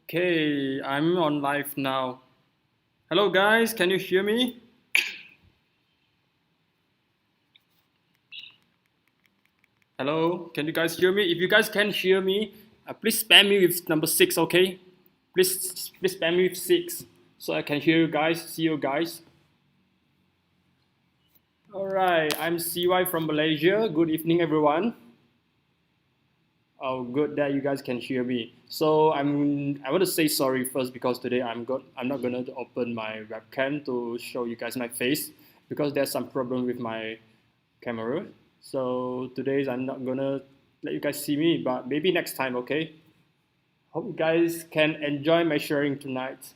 Okay, I'm on live now. Hello guys, can you hear me? Hello, can you guys hear me? If you guys can hear me, please spam me with number 6, okay? Please spam me with 6 so I can hear you guys, see you guys. Alright, I'm CY from Malaysia. Good evening everyone. Oh, good that you guys can hear me. So I want to say sorry first because today I'm not gonna open my webcam to show you guys my face because there's some problem with my camera. So today I'm not gonna let you guys see me, but maybe next time, okay? Hope you guys can enjoy my sharing tonight.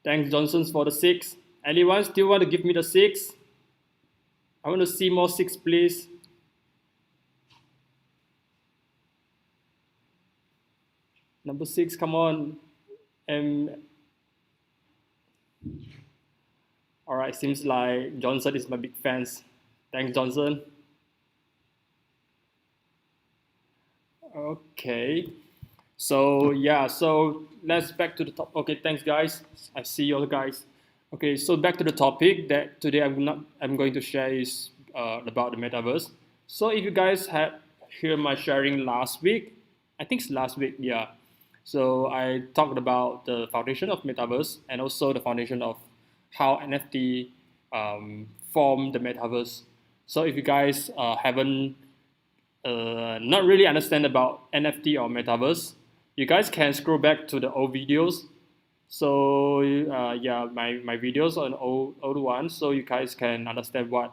Thanks Johnsons for the 6. Anyone still want to give me the 6? I want to see more 6, please. Number 6, come on. All right, seems like Johnson is my big fans. Thanks, Johnson. Okay. So yeah, so let's back to the top. Okay, thanks guys. I see you all guys. Okay, so back to the topic that today I'm going to share is about the metaverse. So if you guys had heard my sharing last week, I think it's last week, yeah. So I talked about the foundation of metaverse and also the foundation of how NFT form the metaverse. So if you guys haven't not really understand about NFT or metaverse, you guys can scroll back to the old videos. So yeah, my videos on old ones, so you guys can understand what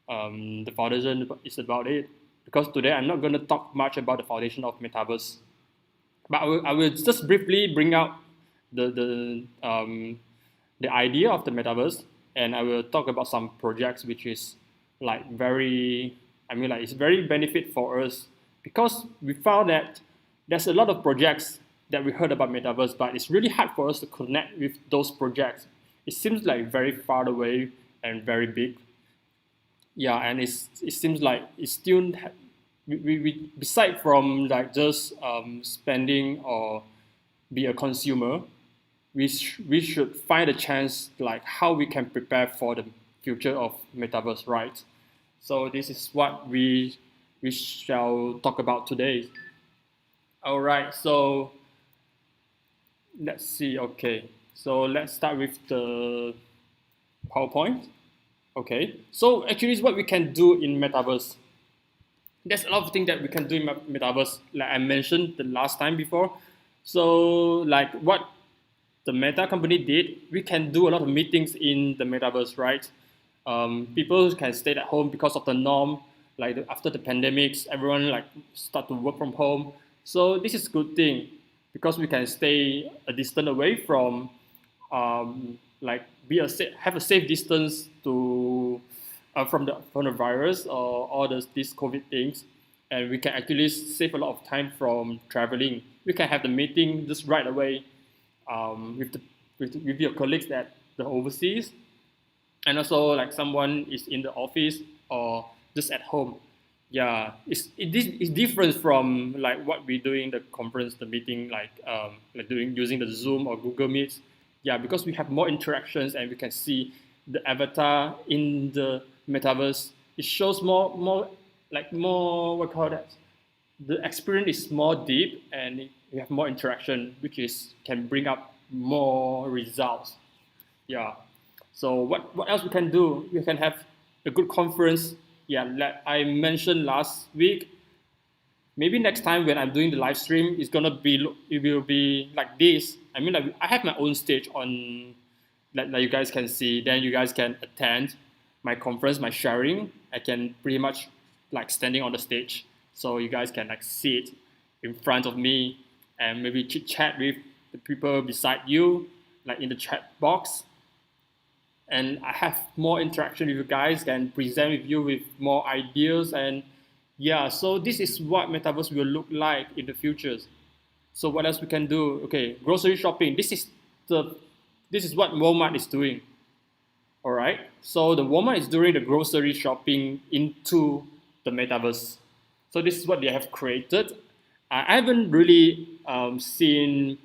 the foundation is about it. Because today I'm not going to talk much about the foundation of metaverse, but I will just briefly bring out the idea of the metaverse, and I will talk about some projects which is like very, I mean like it's very benefit for us because we found that there's a lot of projects that we heard about metaverse, but it's really hard for us to connect with those projects. It seems like very far away and very big. Yeah, and it seems like it's still we beside from like just spending or be a consumer, we should find a chance like how we can prepare for the future of metaverse, right? So this is what we shall talk about today. All right, so let's see. Okay, so let's start with the PowerPoint. Okay, so actually, what we can do in metaverse. There's a lot of things that we can do in metaverse, like I mentioned the last time before. So, like what the Meta company did, we can do a lot of meetings in the metaverse, right? People can stay at home because of the norm. Like after the pandemics, everyone like start to work from home. So this is a good thing because we can stay a distance away from, like have a safe distance to from the virus or all these COVID things, and we can actually save a lot of time from traveling. We can have the meeting just right away with with your colleagues at the overseas, and also like someone is in the office or just at home. Yeah, it's different from like what we do in the conference, the meeting, like doing using the Zoom or Google Meets. Yeah, because we have more interactions and we can see the avatar in the metaverse. It shows more what call that, the experience is more deep and you have more interaction, which is can bring up more results. Yeah. So what else we can do? We can have a good conference. Yeah, like I mentioned last week. Maybe next time when I'm doing the live stream, it will be like this. I mean, like I have my own stage on that you guys can see. Then you guys can attend my conference, my sharing. I can pretty much like standing on the stage, so you guys can like sit in front of me and maybe chit chat with the people beside you, like in the chat box. And I have more interaction with you guys, can present with you with more ideas. And yeah, so this is what Metaverse will look like in the futures. So what else we can do? Okay, grocery shopping. This is what Walmart is doing. All right. So the Walmart is doing the grocery shopping into the Metaverse. So this is what they have created. I haven't really seen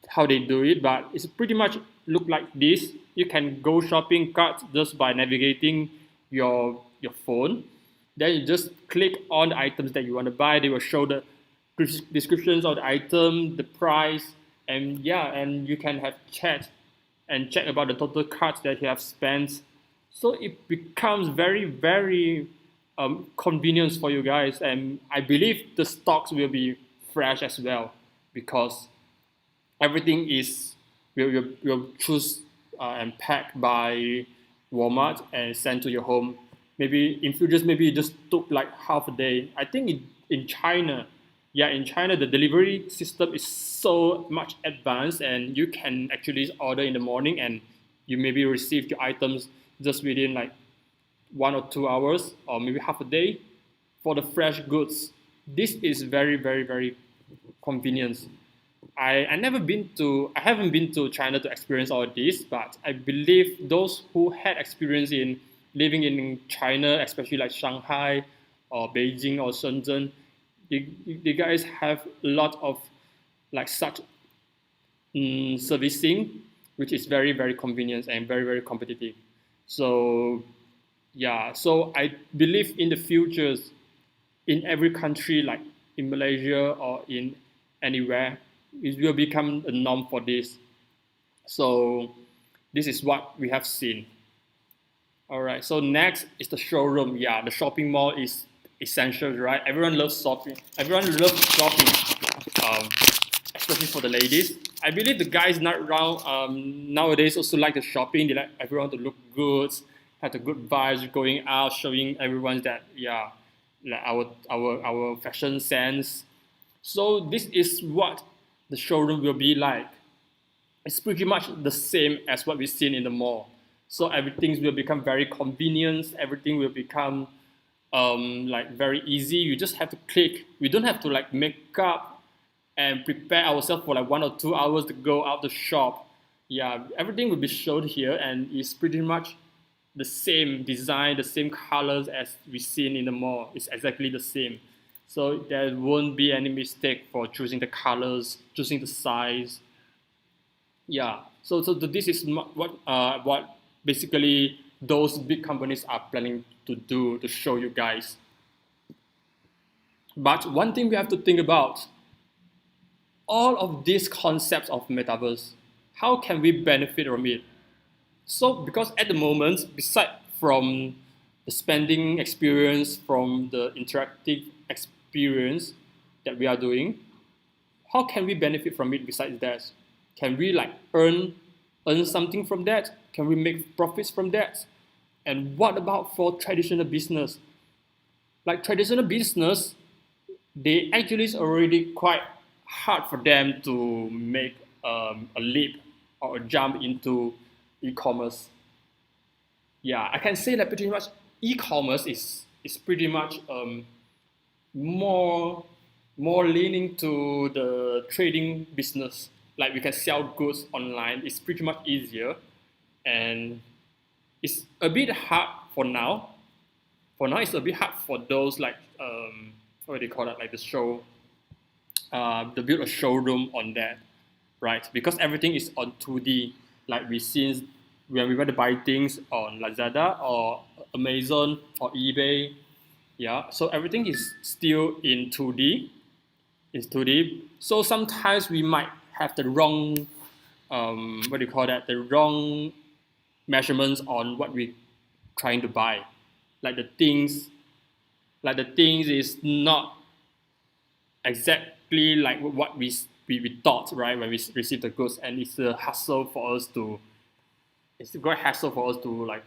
how they do it, but it's pretty much look like this. You can go shopping cart just by navigating your phone. Then you just click on the items that you want to buy. They will show the descriptions of the item, the price, and yeah, and you can have chat and check about the total cards that you have spent. So it becomes very, very convenience for you guys. And I believe the stocks will be fresh as well, because everything will choose and packed by Walmart and sent to your home. Maybe in futures, maybe it just took like half a day. I think in China, in China, the delivery system is so much advanced, and you can actually order in the morning and you maybe receive your items just within like 1 or 2 hours or maybe half a day for the fresh goods. This is very, very, very convenient. I haven't been to China to experience all this, but I believe those who had experience in living in China, especially like Shanghai or Beijing or Shenzhen, the guys have a lot of like such servicing, which is very, very convenient and very, very competitive. So yeah, so I believe in the futures, in every country, like in Malaysia or in anywhere, it will become a norm for this. So this is what we have seen. All right, so next is the showroom. Yeah, the shopping mall is essential, right? Everyone loves shopping. Especially for the ladies. I believe the guys not around nowadays also like the shopping. They like everyone to look good, have the good vibes going out, showing everyone that like our fashion sense. So this is what the showroom will be like. It's pretty much the same as what we've seen in the mall. So everything will become very convenient. Everything will become like very easy. You just have to click. We don't have to like make up and prepare ourselves for like 1 or 2 hours to go out the shop. Yeah, everything will be shown here, and it's pretty much the same design, the same colors as we've seen in the mall. It's exactly the same. So there won't be any mistake for choosing the colors, choosing the size. Yeah. So this is what basically those big companies are planning to do to show you guys. But one thing we have to think about, all of these concepts of metaverse, how can we benefit from it? So because at the moment, beside from the spending experience, from the interactive experience that we are doing, how can we benefit from it besides that? Can we like earn something from that? Can we make profits from that? And what about for traditional business? Like traditional business, they actually is already quite hard for them to make a leap or a jump into e-commerce. Yeah, I can say that pretty much e-commerce is pretty much more leaning to the trading business. Like we can sell goods online. It's pretty much easier, and it's a bit hard for now. For now, it's a bit hard for those like what do they call it? Like the show, to build a showroom on that, right? Because everything is on 2D. Like we seen when we went to buy things on Lazada or Amazon or eBay, Yeah, so everything is still in 2D. It's 2D. So sometimes we might have the wrong, what do you call that? The wrong measurements on what we trying to buy. Like the things, like the things is not exactly like what we thought, right, when we received the goods, and it's a hassle for us to, it's a great hassle for us to like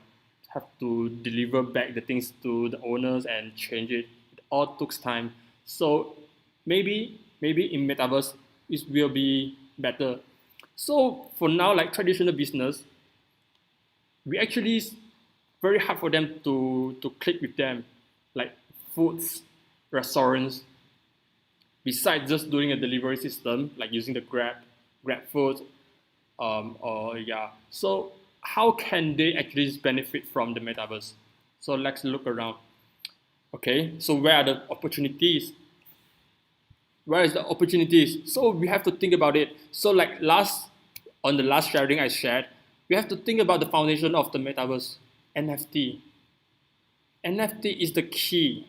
have to deliver back the things to the owners and change it. It all took time. So maybe in metaverse it will be better. So for now, like traditional business, we actually very hard for them to click with them, like foods, restaurants. Besides just doing a delivery system, like using the Grab Food, or yeah. So how can they actually benefit from the metaverse? So let's look around. Okay, so where are the opportunities? Where is the opportunities? So we have to think about it. So like on the last sharing I shared, we have to think about the foundation of the metaverse, NFT. NFT is the key.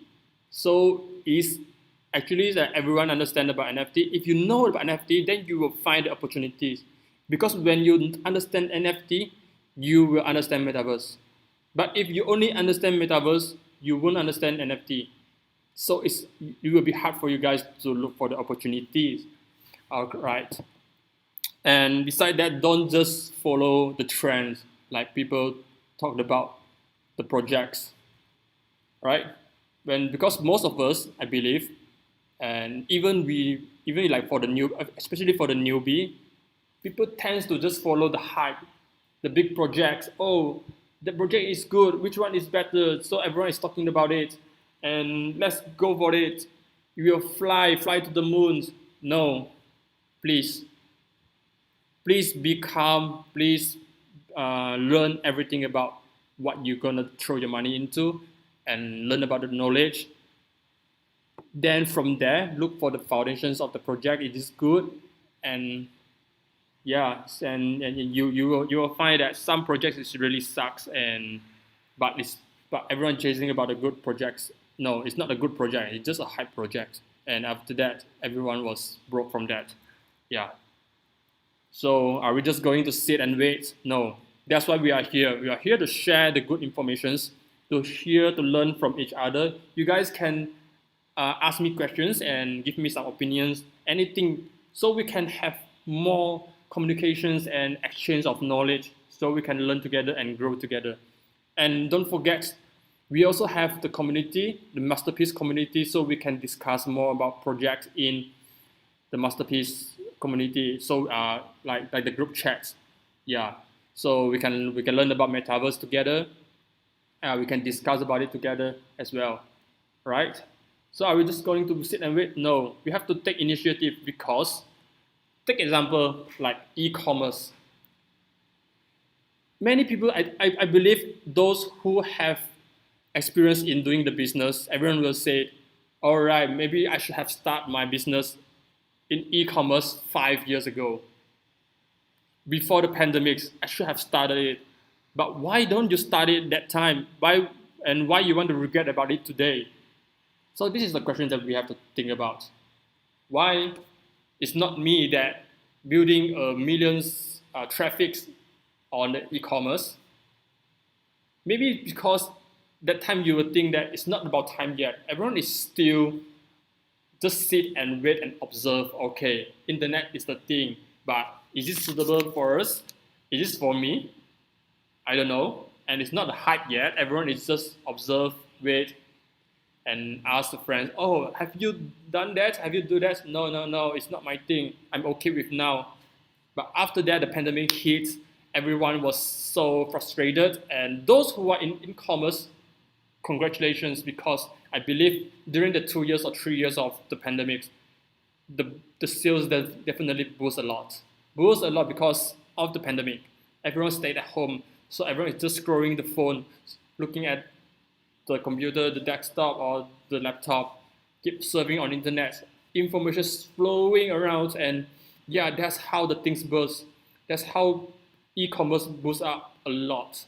So is actually that everyone understand about NFT. If you know about NFT, then you will find the opportunities. Because when you understand NFT, you will understand metaverse. But if you only understand metaverse, you won't understand NFT. So it will be hard for you guys to look for the opportunities. All right. And beside that, don't just follow the trends like people talked about the projects, right? Because most of us, I believe, and even like for the new, especially for the newbie, people tends to just follow the hype, the big projects. Oh, the project is good. Which one is better? So everyone is talking about it, and let's go for it. We will fly to the moons. No, please, please be calm. Please learn everything about what you're gonna throw your money into, and learn about the knowledge. Then from there, look for the foundations of the project. It is good, and yeah, and you will find that some projects is really sucks, and but everyone chasing about the good projects. No, it's not a good project. It's just a hype project, and after that, everyone was broke from that. Yeah. So are we just going to sit and wait? No. That's why we are here. We are here to share the good informations, to here to learn from each other. You guys can ask me questions and give me some opinions, anything, so we can have more communications and exchange of knowledge, so we can learn together and grow together. And don't forget, we also have the community, the masterpiece community, so we can discuss more about projects in the masterpiece community. So like the group chats, yeah. So we can learn about metaverse together. We can discuss about it together as well, right? So are we just going to sit and wait? No, we have to take initiative, because take example like e-commerce. Many people, I believe those who have experience in doing the business, everyone will say, all right, maybe I should have started my business in e-commerce 5 years ago. Before the pandemic, I should have started it. But why don't you start it that time? Why you want to regret about it today? So this is the question that we have to think about. Why it's not me that building millions traffics on the e-commerce? Maybe because that time you would think that it's not about time yet. Everyone is still just sit and wait and observe. Okay, internet is the thing, but is it suitable for us? Is it for me? I don't know. And it's not the hype yet. Everyone is just observe, wait, and ask the friends, oh, have you done that? Have you do that? No, it's not my thing. I'm okay with now. But after that, the pandemic hits. Everyone was so frustrated. And those who are in e-commerce, congratulations, because I believe during the 2 years or 3 years of the pandemic, the sales definitely boost a lot. Boost a lot because of the pandemic. Everyone stayed at home. So everyone is just scrolling the phone, looking at the computer, the desktop, or the laptop, keep surfing on internet. Information is flowing around, and yeah, that's how the things burst. That's how e-commerce boosts up a lot,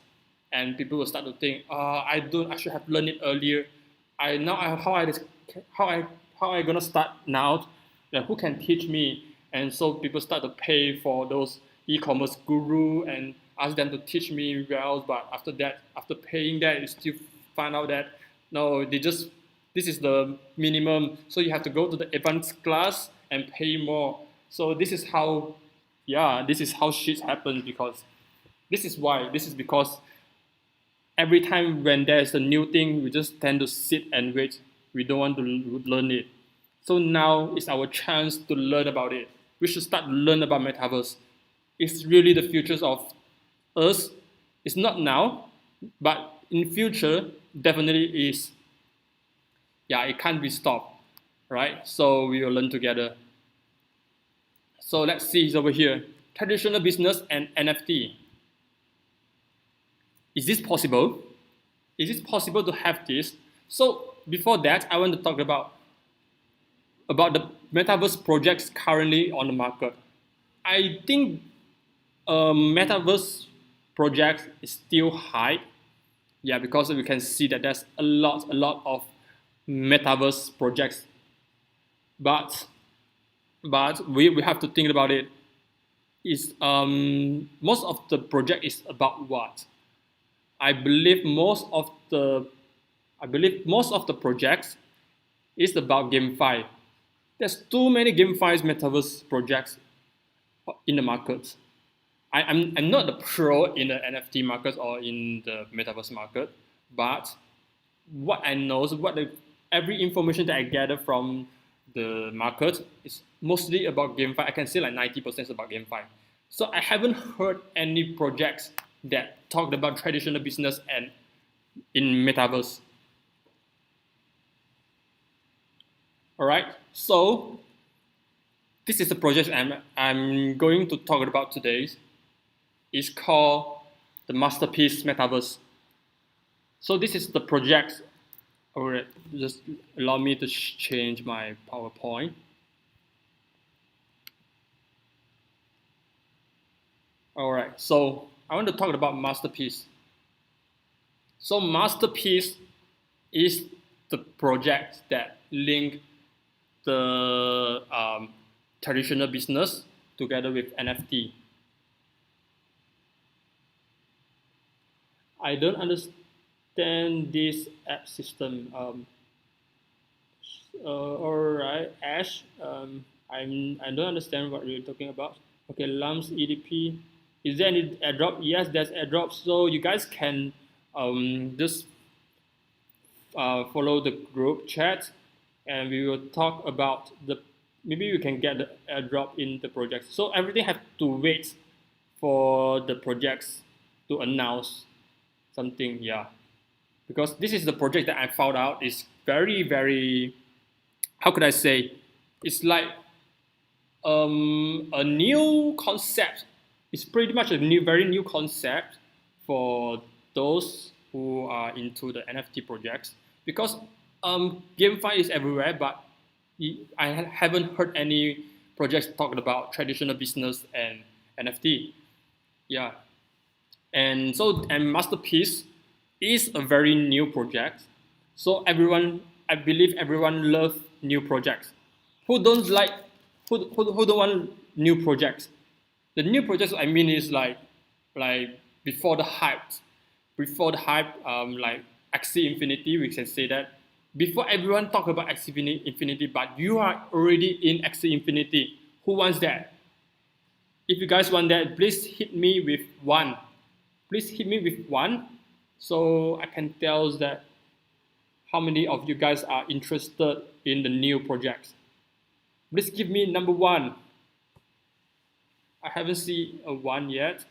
and people will start to think, I should have learned it earlier. how I how I gonna start now? Like, who can teach me? And so people start to pay for those e-commerce guru and ask them to teach me well. But after that, after paying that, you still find out that no, they just this is the minimum. So you have to go to the advanced class and pay more. So this is how, yeah, this is how shit happens because this is because every time when there's a new thing, we just tend to sit and wait. We don't want to learn it. So now is our chance to learn about it. We should start to learn about Metaverse. It's really the futures of us. It's not now, but in future, definitely is. Yeah, it can't be stopped, right? So we will learn together. So let's see, it's over here. Traditional business and NFT. Is this possible? Is it possible to have this? So before that, I want to talk about the metaverse projects currently on the market. I think metaverse projects is still high. Yeah, because we can see that there's a lot of metaverse projects. But we have to think about it. Is most of the project is about what? I believe most of the projects is about GameFi. There's too many GameFi metaverse projects in the market. I'm not the pro in the NFT market or in the metaverse market, but what I know is every information that I gather from the market is mostly about GameFi. I can say like 90% about GameFi. So I haven't heard any projects that talked about traditional business and in metaverse. All right, so this is the project I'm going to talk about today. It's called the Masterpiece Metaverse. So this is the project. All right, just allow me to change my PowerPoint. All right, so I want to talk about Masterpiece. So Masterpiece is the project that link the traditional business together with NFT. I don't understand this app system. All right, Ash. I don't understand what you're talking about. Okay, lumps EDP. Is there any airdrop? Yes, there's airdrop. So you guys can just follow the group chat, and we will talk about the. Maybe you can get the airdrop in the project. So everything have to wait for the projects to announce something. Yeah, because this is the project that I found out is very. How could I say? It's like a new concept. It's pretty much a very new concept for those who are into the NFT projects because GameFi is everywhere, but I haven't heard any projects talking about traditional business and NFT. Yeah, and Masterpiece is a very new project. So I believe everyone loves new projects. Who don't like, who don't want new projects? The new projects I mean is like before the hype, like Axie Infinity, we can say that. Before everyone talk about Axie Infinity, but you are already in Axie Infinity. Who wants that? If you guys want that, please hit me with one. Please hit me with one, so I can tell that how many of you guys are interested in the new projects. Please give me number one. I haven't seen a one yet.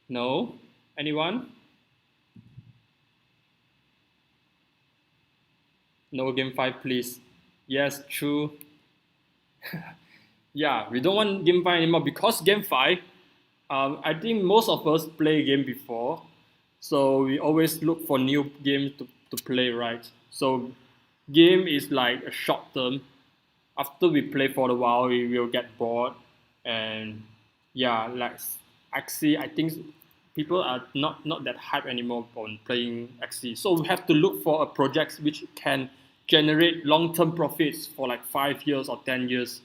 No? Anyone? No GameFi, please. Yes, true. Yeah, we don't want GameFi anymore because GameFi, I think most of us play game before. So we always look for new games to play, right? So game is like a short term. After we play for a while, we will get bored. And yeah, like Axie, I think people are not that hype anymore on playing XC. So we have to look for a project which can generate long-term profits for like 5 years or 10 years.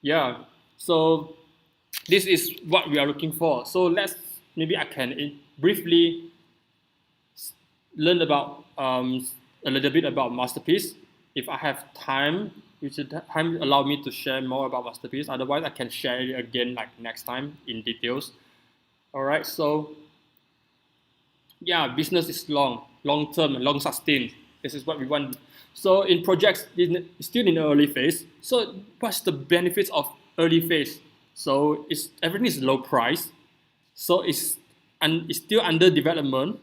Yeah. So this is what we are looking for. So maybe I can briefly learn about a little bit about Masterpiece. If I have time, which time allow me to share more about Masterpiece. Otherwise, I can share it again like next time in details. All right. So yeah, business is long term, and long sustained. This is what we want. So in projects, still in the early phase. So what's the benefits of early phase? So everything is low price. So it's still under development.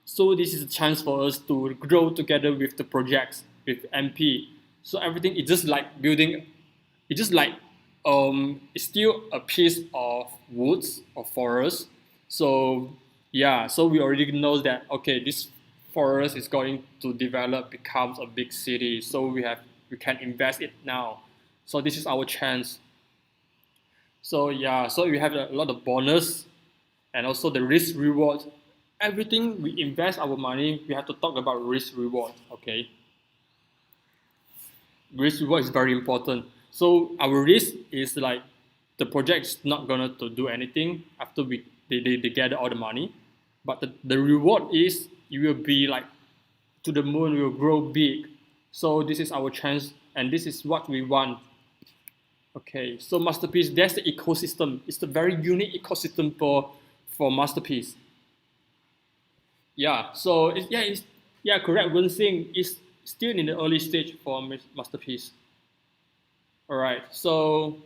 So this is a chance for us to grow together with the projects, with MP. So everything is just like building. It's just like it's still a piece of woods or forest. So yeah, so we already know that okay, this forest is going to develop, becomes a big city. So we can invest it now. So this is our chance. So yeah, so we have a lot of bonus and also the risk reward. Everything we invest our money, we have to talk about risk reward. Okay, risk reward is very important. So our risk is like the project is not gonna to do anything after they gather all the money, but the reward is you will be like to the moon, will grow big. So this is our chance, and this is what we want. Okay, so Masterpiece, that's the ecosystem. It's a very unique ecosystem for Masterpiece. Yeah, so yeah, correct. One thing is still in the early stage for Masterpiece. All right, so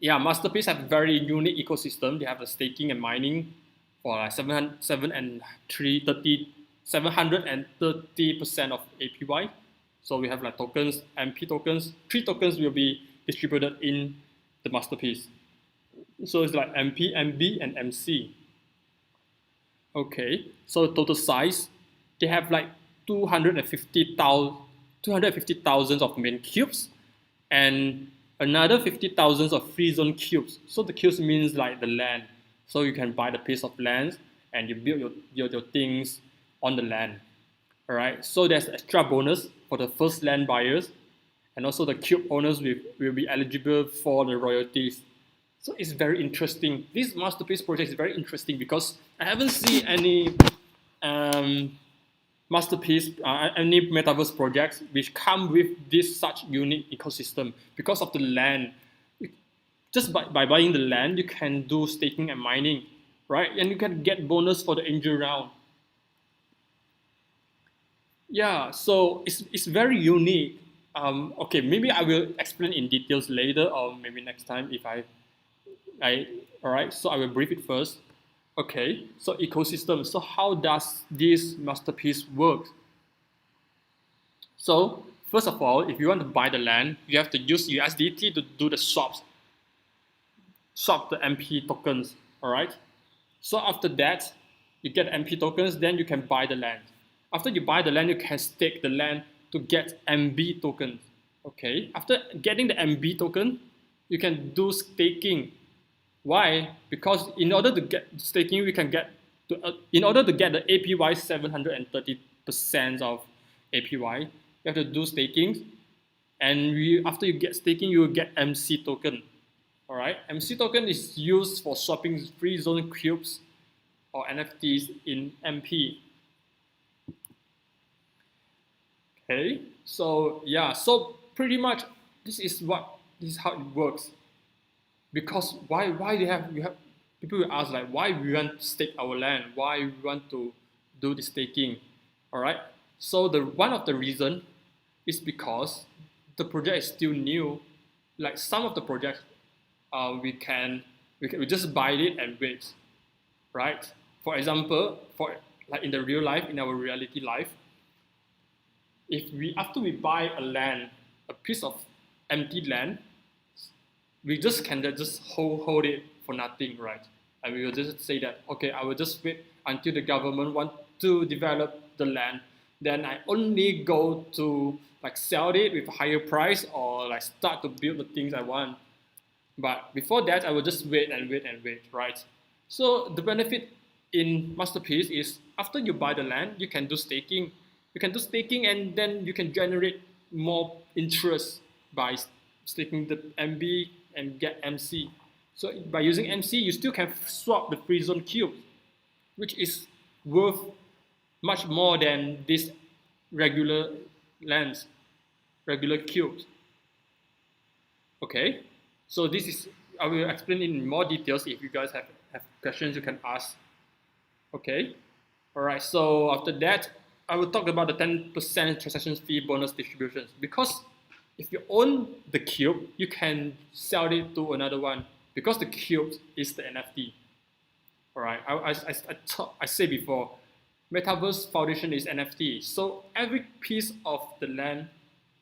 yeah, Masterpiece have a very unique ecosystem. They have the staking and mining for like 730% of APY. So we have like tokens, MP tokens. 3 tokens will be distributed in the Masterpiece. So it's like MP, MB, and MC. Okay, so total size, they have like 250,000 of main cubes and another 50,000 of Freezone cubes. So the cubes means like the land. So you can buy the piece of land and you build your things on the land. All right, so there's extra bonus for the first land buyers, and also the cube owners will be eligible for the royalties. So it's very interesting. This Masterpiece project is very interesting because I haven't seen any Masterpiece, any Metaverse projects which come with this such unique ecosystem because of the land. Just by buying the land, you can do staking and mining, right? And you can get bonus for the angel round. Yeah, so it's very unique. Okay, maybe I will explain in details later, or maybe next time if all right. So I will brief it first. Okay, so ecosystem. So how does this Masterpiece work? So first of all, if you want to buy the land, you have to use USDT to do the swap the MP tokens. All right. So after that, you get MP tokens, then you can buy the land. After you buy the land, you can stake the land to get MB tokens. Okay. After getting the MB token, you can do staking. Why? Because in order to get staking, we can get in order to get the APY 730% of APY, you have to do staking, and after you get staking, you will get MC token. All right, MC token is used for swapping Freezone cubes or NFTs in MP. Okay, so yeah, so pretty much this is how it works. Because why you have people will ask like why we want to stake our land, why we want to do the staking. All right, so one of the reason is because the project is still new. Like some of the projects, we just buy it and wait, right? For example, for like in the real life, in our reality life, after we buy a land, a piece of empty land, we just can just hold it for nothing, right? And we will just say that, okay, I will just wait until the government want to develop the land. Then I only go to like sell it with a higher price or like start to build the things I want. But before that, I will just wait and wait and wait, right? So the benefit in Masterpiece is after you buy the land, you can do staking. You can do staking and then you can generate more interest by staking the MB and get MC. So by using MC, you still can swap the Freezone cube, which is worth much more than this regular lands, regular cubes. Okay, so this is, I will explain in more details. If you guys have questions, you can ask. Okay, all right, so after that, I will talk about the 10% transaction fee bonus distributions, because if you own the cube, you can sell it to another one because the cube is the NFT. All right, I said before, Metaverse Foundation is NFT. So every piece of the land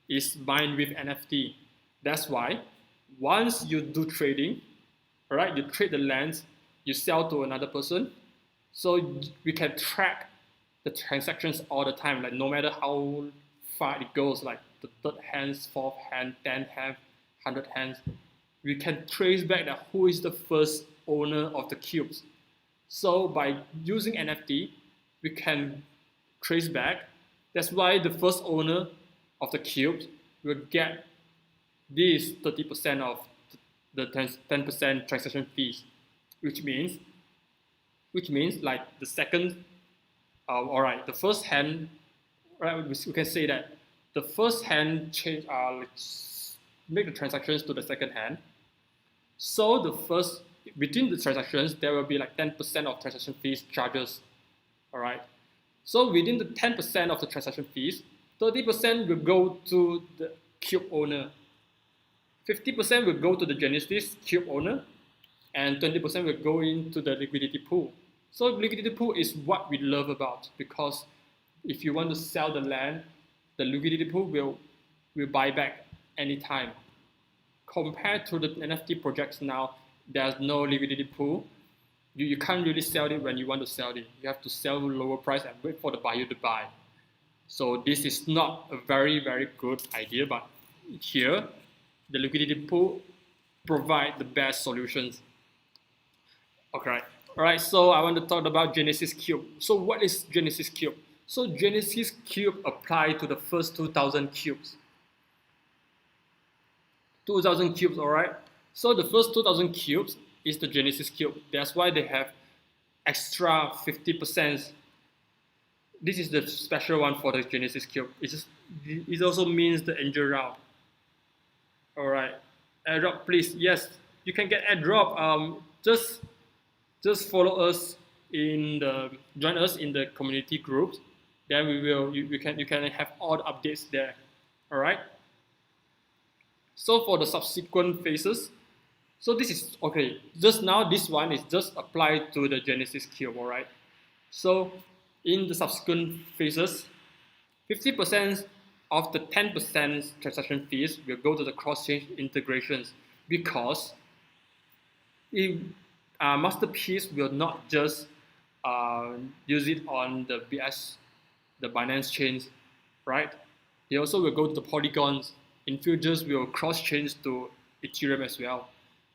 is mined with NFT. That's why once you do trading, all right, you trade the lands, you sell to another person. So we can track the transactions all the time, like no matter how far it goes, like the third hands, fourth hand, 10th hand, 100 hands, we can trace back that who is the first owner of the cubes. So by using NFT, we can trace back. That's why the first owner of the cubes will get this 30% of the 10% transaction fees, which means like the second, all right, the first hand, right, we can say that the first hand change, make the transactions to the second hand. So the first, between the transactions, there will be like 10% of transaction fees charges. All right. So within the 10% of the transaction fees, 30% will go to the cube owner, 50% will go to the Genesis cube owner, and 20% will go into the liquidity pool. So liquidity pool is what we love about, because if you want to sell the land, the liquidity pool will buy back anytime. Compared to the NFT projects now, there's no liquidity pool. You can't really sell it when you want to sell it. You have to sell lower price and wait for the buyer to buy. So this is not a very, very good idea, but here, the liquidity pool provide the best solutions. Okay, all right, so I want to talk about Genesis Cube. So what is Genesis Cube? So Genesis Cube apply to the first 2,000 cubes. 2,000 cubes, all right? So the first 2,000 cubes is the Genesis Cube. That's why they have extra 50%. This is the special one for the Genesis Cube. It also means the angel round. All right, airdrop, please. Yes, you can get airdrop. Just follow us join us in the community groups. Then you can have all the updates there. All right. So for the subsequent phases, so this is okay. Just now, this one is just applied to the Genesis Cube. All right. So in the subsequent phases, 50% of the 10% transaction fees will go to the cross-chain integrations, because Masterpiece will not just use it on the the Binance chains, right? They also will go to the polygons. In futures, will cross-chains to Ethereum as well.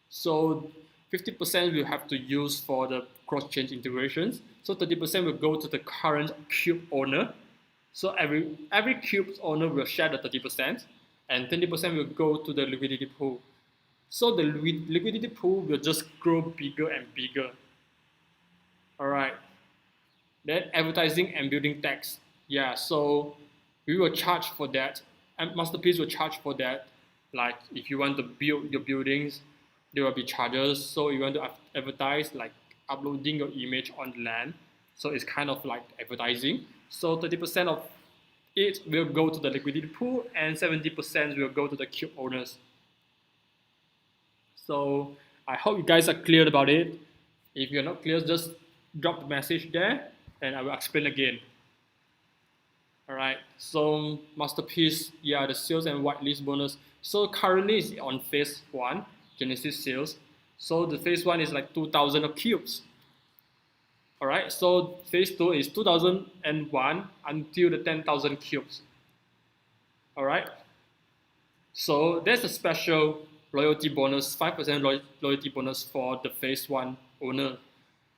So 50% will have to use for the cross-chain integrations. So 30% will go to the current cube owner. So every cube owner will share the 30%, and 20% will go to the liquidity pool. So the liquidity pool will just grow bigger and bigger. All right. Then advertising and building tax. Yeah, so we will charge for that. And Masterpiece will charge for that. Like if you want to build your buildings, there will be charges. So you want to advertise, like uploading your image on land. So it's kind of like advertising. So 30% of it will go to the liquidity pool, and 70% will go to the cube owners. So I hope you guys are clear about it. If you're not clear, just drop the message there and I will explain again. All right, so Masterpiece, yeah, the sales and whitelist bonus. So currently it's on phase 1, Genesis sales. So the phase 1 is like 2,000 of cubes. All right, so phase 2 is 2001 until the 10,000 cubes. All right, so there's a special loyalty bonus, 5% loyalty bonus for the phase 1 owner.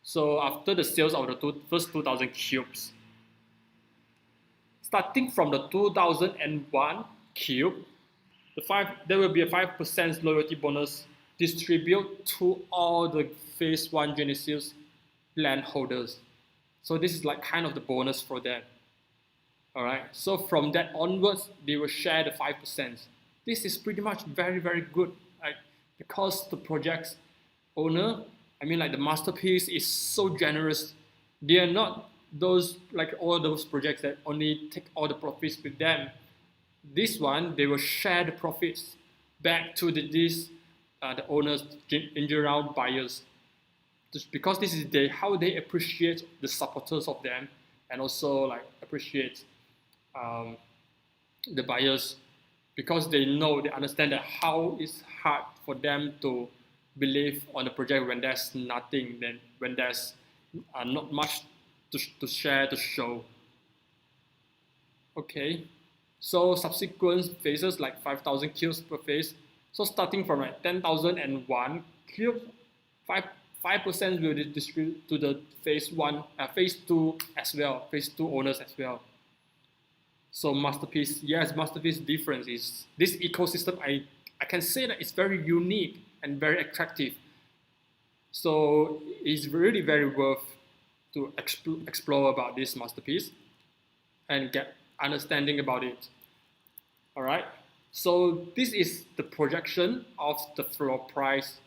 So after the sales of the first 2,000 cubes, starting from the 2001 cube, there will be a 5% loyalty bonus distributed to all the phase 1 Genesis land holders. So this is like kind of the bonus for them. All right. So from that onwards, they will share the 5%. This is pretty much very, very good, right? Because the project's owner, I mean, like the masterpiece is so generous. They are not those like all those projects that only take all the profits with them. This one, they will share the profits back to the owners, in general buyers, just because this is how they appreciate the supporters of them, and also like appreciate the buyers, because they understand that how it's hard for them to believe on the project when there's nothing, then when there's not much to share, to show. Okay, so subsequent phases like 5,000 cubes per phase. So starting from like 10,001 cube, 5% will be distributed to the phase 2 as well, phase 2 owners as well. So masterpiece, yes, masterpiece difference is this ecosystem. I can say that it's very unique and very attractive. So it's really very worth to explore about this masterpiece and get understanding about it. All right. So this is the projection of the floor price.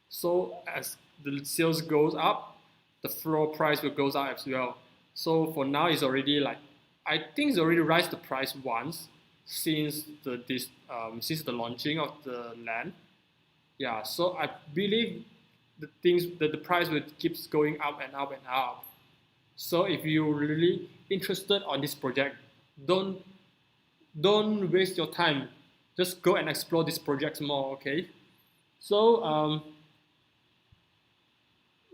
So as the sales goes up, the floor price will goes up as well. So for now, it's already like, I think it's already raised the price once since the launching of the land. Yeah, so I believe the price will keeps going up and up and up. So if you're really interested on this project, don't waste your time. Just go and explore this project more, okay? So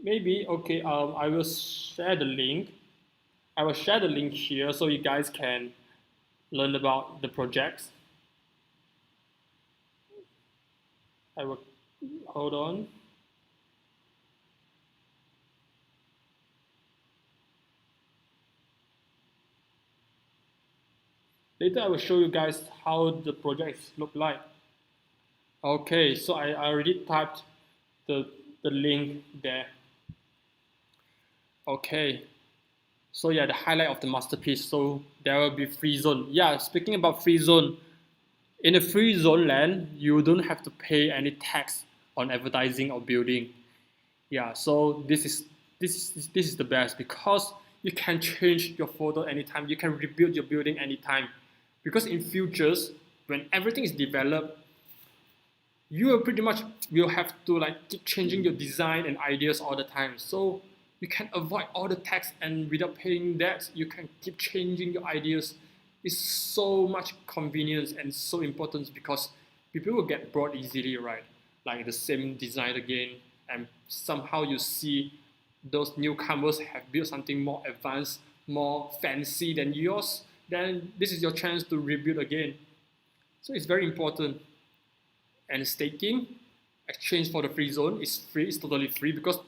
maybe okay. I will share the link. I will share the link here so you guys can learn about the projects. I will hold on. Later I will show you guys how the projects look like. Okay, so I already typed the link there. Okay, so yeah, the highlight of the masterpiece. So there will be Freezone. Yeah, speaking about Freezone, in a Freezone land, you don't have to pay any tax on advertising or building. Yeah, so this is the best because you can change your photo anytime. You can rebuild your building anytime. Because in futures, when everything is developed, you will have to like keep changing your design and ideas all the time. So you can avoid all the tax, and without paying that, you can keep changing your ideas. It's so much convenience and so important because people will get bored easily, right? Like the same design again, and somehow you see those newcomers have built something more advanced, more fancy than yours, then this is your chance to rebuild again. So it's very important. And staking, exchange for the free zone is free, it's totally free because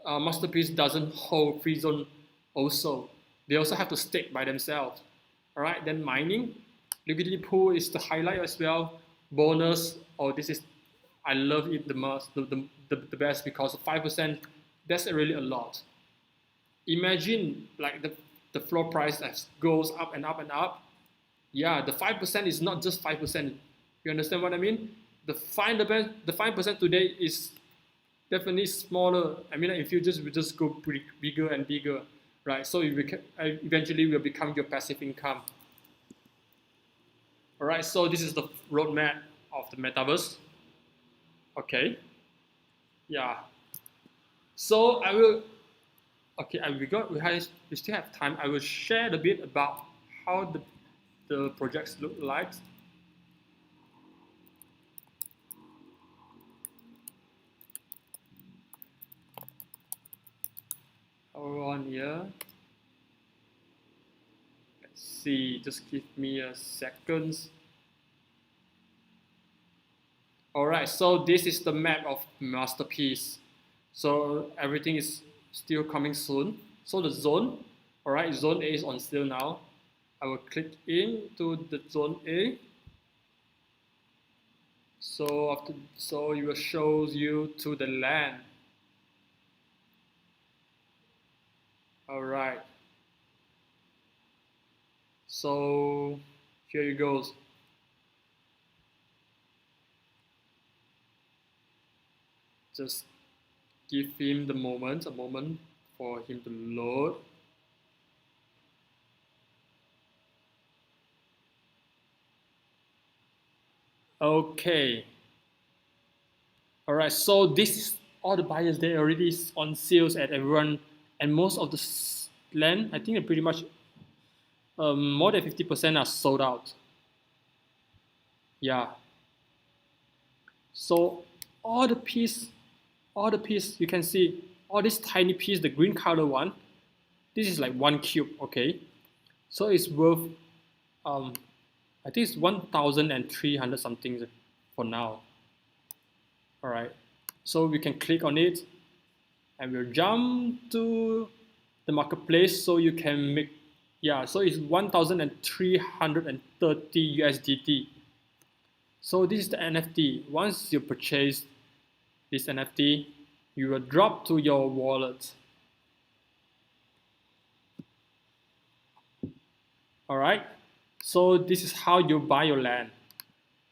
Masterpiece doesn't hold free zone also. They also have to stake by themselves. All right, then mining, liquidity pool is the highlight as well. Bonus, this is, I love it the most, the best because 5%, that's really a lot. Imagine like the floor price that goes up and up and up. Yeah, the 5% is not just 5%. You understand what I mean? The 5% today is definitely smaller. I mean, if you just go pretty bigger and bigger, right? So eventually will become your passive income. All right, so this is the roadmap of the metaverse. Okay, yeah. So I will. Okay, we still have time. I will share a bit about how the projects look like. Hold on here. Let's see, just give me a second. Alright, so this is the map of Masterpiece. So everything is still coming soon. So the zone, all right, zone A is on sale now. I will click into the zone A. So it will show you to the land. All right. So here it goes. Just give him a moment for him to load. Okay. All right. So this is all the buyers. They already on sales at everyone, and most of the land, I think, they're pretty much more than 50% are sold out. Yeah. So all the piece you can see, all this tiny piece, the green color one, this is like 1 cube, okay? So it's worth I think it's 1,300 something for now. All right, so we can click on it and we'll jump to the marketplace, so you can make, yeah, so it's 1,330 USDT. So this is the NFT. Once you purchase this NFT, you will drop to your wallet. All right, so this is how you buy your land.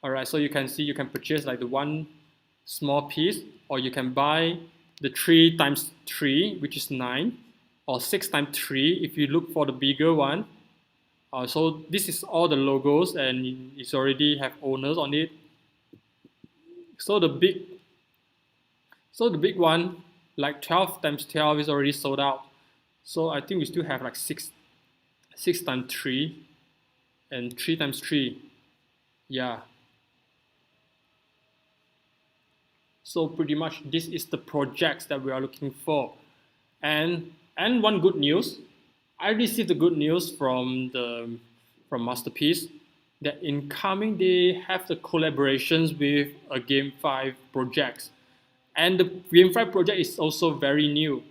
All right, so you can see you can purchase like the one small piece, or you can buy the 3 times 3, which is 9, or 6 times 3 if you look for the bigger one. So this is all the logos, and it's already have owners on it. So the big one, like 12 times 12, is already sold out. So I think we still have like 6 times 3 and 3 times 3. Yeah. So pretty much this is the projects that we are looking for. And one good news, I received the good news from Masterpiece that incoming they have the collaborations with a GameFi projects, and the GameFi project is also very new.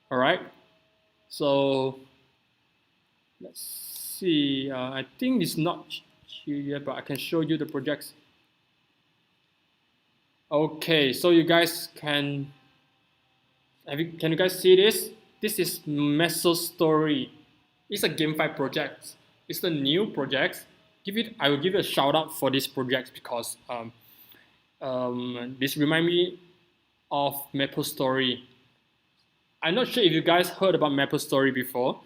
All right, so let's see. I think it's not here yet, but I can show you the projects. Okay, so you guys can you guys see this? This is MesoStory. It's a GameFi project. It's a new project. I will give it a shout out for this project because this remind me of MapleStory. I'm not sure if you guys heard about MapleStory before,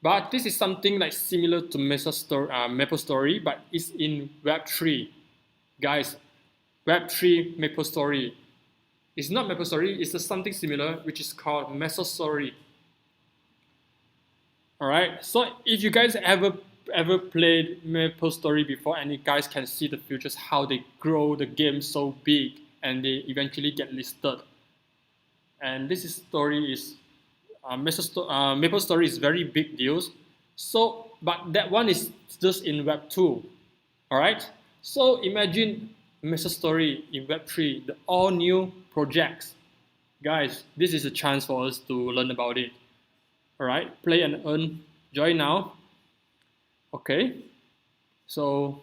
but this is something like similar to MapleStory, but it's in Web3. Guys, Web3 MapleStory. It's not MapleStory, it's just something similar, which is called MesoStory. Alright, so if you guys ever played MapleStory before, and you guys can see the futures, how they grow the game so big and they eventually get listed. And this story is MapleStory is very big deals. So, but that one is just in Web 2. Alright, so imagine MesoStory in Web 3, the all new projects. Guys, this is a chance for us to learn about it. Alright, play and earn. Join now. Okay, so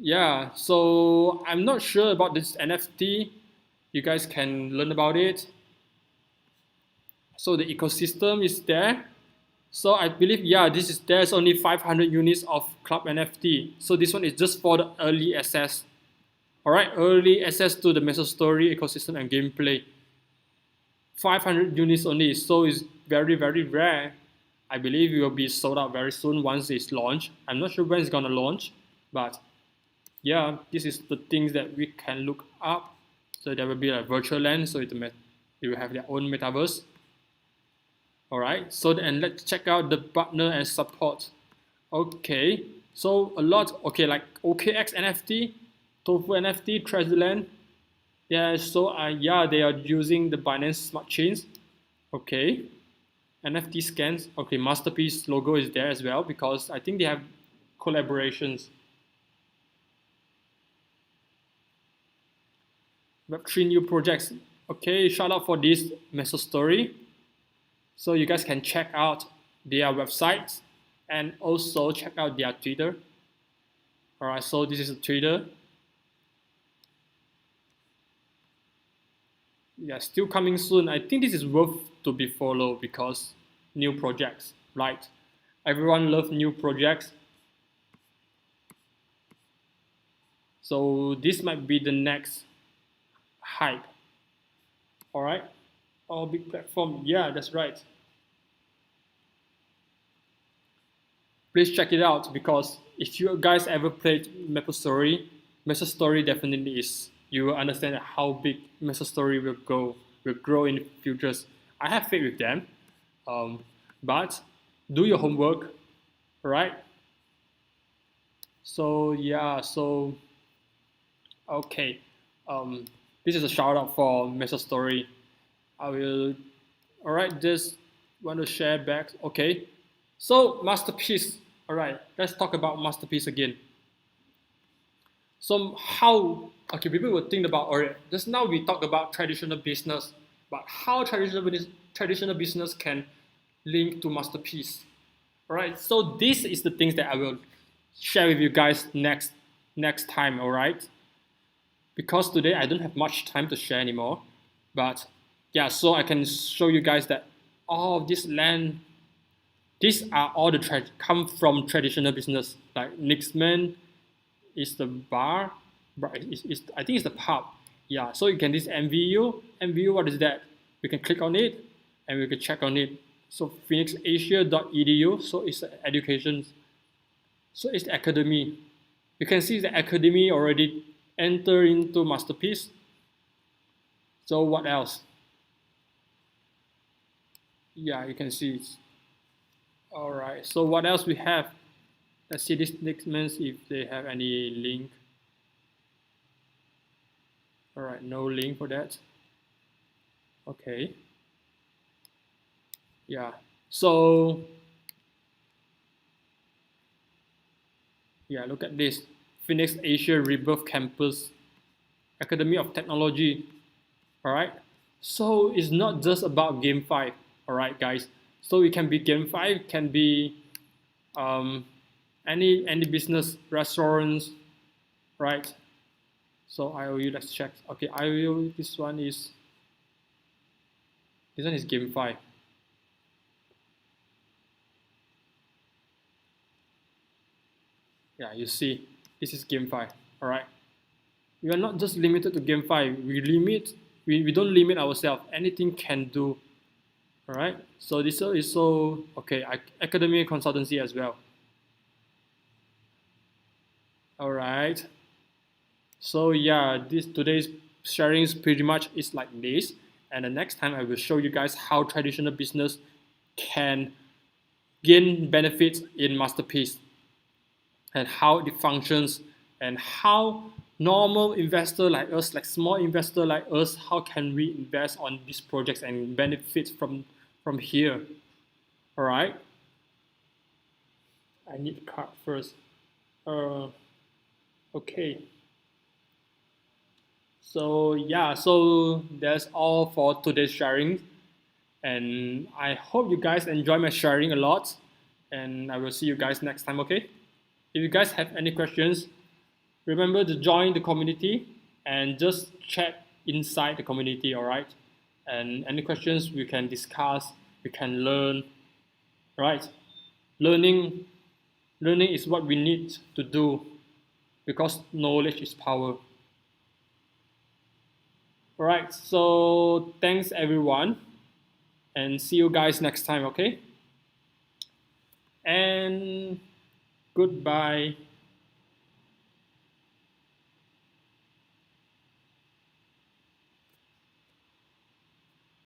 yeah, so I'm not sure about this NFT. You guys can learn about it. So the ecosystem is there. So I believe, yeah, there's only 500 units of Club NFT. So this one is just for the early access. All right, early access to the MesoStory ecosystem and gameplay. 500 units only, so it's very, very rare. I believe it will be sold out very soon once it's launched. I'm not sure when it's gonna launch, but yeah, this is the things that we can look up. So there will be a virtual land, so it will have their own metaverse. All right, so then let's check out the partner and support. Okay, so a lot, okay, like OKX NFT, Tofu NFT, Treasureland. Yeah, so yeah, they are using the Binance Smart Chains. Okay, NFT scans. Okay, Masterpiece logo is there as well because I think they have collaborations. Web3 new projects. Okay, shout out for this Meso story. So you guys can check out their websites and also check out their Twitter. All right, so this is a Twitter. Yeah, still coming soon. I think this is worth to be followed because new projects, right? Everyone loves new projects. So this might be the next hype. All right. Oh, big platform. Yeah, that's right. Please check it out because if you guys ever played Maple Story definitely is. You will understand how big Maple Story will grow in the futures. I have faith with them, but do your homework, right? So yeah, so okay, this is a shout out for Maple Story. I will. All right, just want to share back. Okay, so masterpiece. All right, let's talk about masterpiece again. So how? Okay, people will think about. All right, just now we talked about traditional business, but how traditional business can link to masterpiece. All right, so this is the things that I will share with you guys next time. All right, because today I don't have much time to share anymore, but yeah, so I can show you guys that all of this land, these are all the come from traditional business. Like Nixman is the bar, I think it's the pub. Yeah, so you can this MVU, what is that? We can click on it and we can check on it. So phoenixasia.edu, so it's education. So it's the academy. You can see the academy already enter into masterpiece. So what else? Yeah, you can see it. All right, so what else we have? Let's see this next month if they have any link. All right, no link for that. Okay. Yeah, so yeah, look at this. Phoenix Asia Rebirth Campus, Academy of Technology. All right, so it's not just about Game 5. All right, guys. So it can be Game 5, can be any business, restaurants, right? So IOU, let's check. Okay, IOU, this one is Game 5. Yeah, you see, this is Game 5. All right. We are not just limited to Game 5. We don't limit ourselves. Anything can do. All right. So this is so okay. Academic consultancy as well. All right. So yeah, today's sharing is pretty much is like this. And the next time I will show you guys how traditional business can gain benefits in masterpiece and how it functions and how normal investor like us, like small investor like us, how can we invest on these projects and benefit from here. All right. I need the card first. Okay. So yeah, so that's all for today's sharing. And I hope you guys enjoy my sharing a lot. And I will see you guys next time, okay? If you guys have any questions, remember to join the community and just check inside the community, all right? And any questions we can discuss, we can learn, right? Learning is what we need to do because knowledge is power. All right, so thanks everyone and see you guys next time, okay? And goodbye.